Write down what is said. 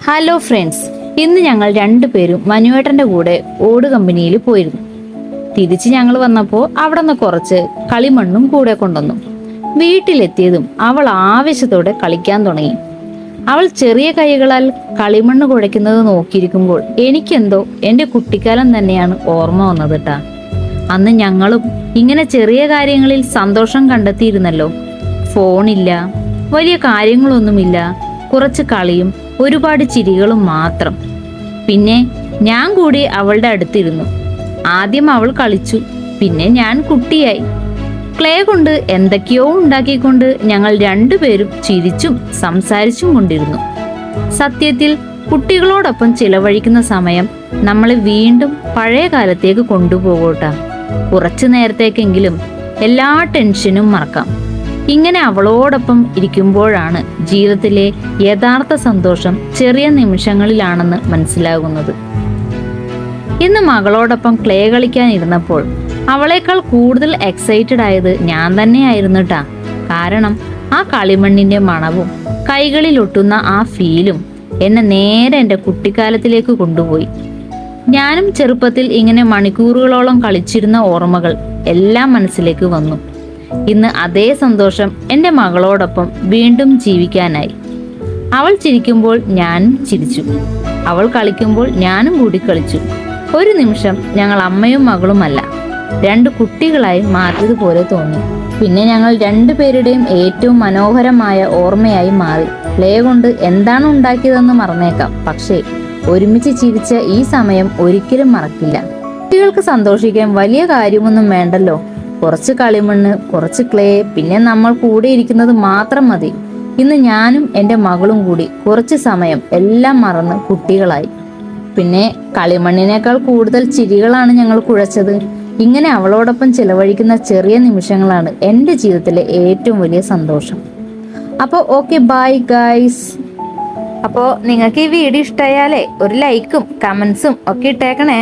Hello friends, ഇന്ന് ഞങ്ങൾ രണ്ടുപേരും മനുവേട്ടന്റെ കൂടെ ഓട് കമ്പനിയിൽ പോയിരുന്നു. തിരിച്ച് ഞങ്ങൾ വന്നപ്പോൾ അവിടെ നിന്ന് കുറച്ച് കളിമണ്ണും കൂടെ കൊണ്ടുവന്നു. വീട്ടിലെത്തിയതും അവൾ ആവേശത്തോടെ കളിക്കാൻ തുടങ്ങി. അവൾ ചെറിയ കൈകളാൽ കളിമണ്ണ് കുഴയ്ക്കുന്നത് നോക്കിയിരിക്കുമ്പോൾ എനിക്കെന്തോ എൻ്റെ കുട്ടിക്കാലം തന്നെയാണ് ഓർമ്മ വന്നത് കേട്ടാ. അന്ന് ഞങ്ങളും ഇങ്ങനെ ചെറിയ കാര്യങ്ങളിൽ സന്തോഷം കണ്ടെത്തിയിരുന്നല്ലോ. ഫോണില്ല, വലിയ കാര്യങ്ങളൊന്നുമില്ല, കുറച്ച് കളിയും ഒരുപാട് ചിരികളും മാത്രം. പിന്നെ ഞാൻ കൂടി അവളുടെ അടുത്തിരുന്നു. ആദ്യം അവൾ കളിച്ചു, പിന്നെ ഞാൻ കുട്ടിയായി. ക്ലേ കൊണ്ട് എന്തൊക്കെയോ ഉണ്ടാക്കിക്കൊണ്ട് ഞങ്ങൾ രണ്ടുപേരും ചിരിച്ചും സംസാരിച്ചും കൊണ്ടിരുന്നു. സത്യത്തിൽ കുട്ടികളോടൊപ്പം ചിലവഴിക്കുന്ന സമയം നമ്മളെ വീണ്ടും പഴയ കാലത്തേക്ക് കൊണ്ടുപോകോട്ടാ. കുറച്ചു നേരത്തേക്കെങ്കിലും എല്ലാ ടെൻഷനും മറക്കാം. ഇങ്ങനെ അവളോടൊപ്പം ഇരിക്കുമ്പോഴാണ് ജീവിതത്തിലെ യഥാർത്ഥ സന്തോഷം ചെറിയ നിമിഷങ്ങളിലാണെന്ന് മനസ്സിലാകുന്നത്. ഇന്ന് മകളോടൊപ്പം ക്ലേ കളിക്കാൻ ഇരുന്നപ്പോൾ അവളേക്കാൾ കൂടുതൽ എക്സൈറ്റഡ് ആയത് ഞാൻ തന്നെയായിരുന്നു ട്ടാ. കാരണം ആ കളിമണ്ണിന്റെ മണവും കൈകളിൽ ഒട്ടുന്ന ആ ഫീലും എന്നെ നേരെ എൻ്റെ കുട്ടിക്കാലത്തിലേക്ക് കൊണ്ടുപോയി. ഞാനും ചെറുപ്പത്തിൽ ഇങ്ങനെ മണിക്കൂറുകളോളം കളിച്ചിരുന്ന ഓർമ്മകൾ എല്ലാം മനസ്സിലേക്ക് വന്നു. ഇന്ന് അതേ സന്തോഷം എൻ്റെ മകളോടൊപ്പം വീണ്ടും ജീവിക്കാനായി. അവൾ ചിരിക്കുമ്പോൾ ഞാനും ചിരിച്ചു, അവൾ കളിക്കുമ്പോൾ ഞാനും കൂടി കളിച്ചു. ഒരു നിമിഷം ഞങ്ങൾ അമ്മയും മകളുമല്ല, രണ്ട് കുട്ടികളായി മാറിയതുപോലെ തോന്നി. പിന്നെ ഞങ്ങൾ രണ്ടുപേരുടെയും ഏറ്റവും മനോഹരമായ ഓർമ്മയായി മാറി. ക്ലേ കൊണ്ട് എന്താണ് ഉണ്ടാക്കിയതെന്ന് മറന്നേക്കാം, പക്ഷേ ഒരുമിച്ച് ചിരിച്ച ഈ സമയം ഒരിക്കലും മറക്കില്ല. കുട്ടികൾക്ക് സന്തോഷിക്കാൻ വലിയ കാര്യമൊന്നും വേണ്ടല്ലോ. കുറച്ച് കളിമണ്ണ്, കുറച്ച് ക്ലേ, പിന്നെ നമ്മൾ കൂടെ ഇരിക്കുന്നത് മാത്രം മതി. ഇന്ന് ഞാനും എൻ്റെ മകളും കൂടി കുറച്ച് സമയം എല്ലാം മറന്ന് കുട്ടികളായി. പിന്നെ കളിമണ്ണിനേക്കാൾ കൂടുതൽ ചിരികളാണ് ഞങ്ങൾ കുഴച്ചത്. ഇങ്ങനെ അവളോടൊപ്പം ചിലവഴിക്കുന്ന ചെറിയ നിമിഷങ്ങളാണ് എൻ്റെ ജീവിതത്തിലെ ഏറ്റവും വലിയ സന്തോഷം. അപ്പോൾ ഓക്കെ, ബൈ ഗൈസ്. അപ്പോൾ നിങ്ങൾക്ക് ഈ വീഡിയോ ഇഷ്ടമായാലേ ഒരു ലൈക്കും കമൻസും ഒക്കെ ഇട്ടേക്കണേ.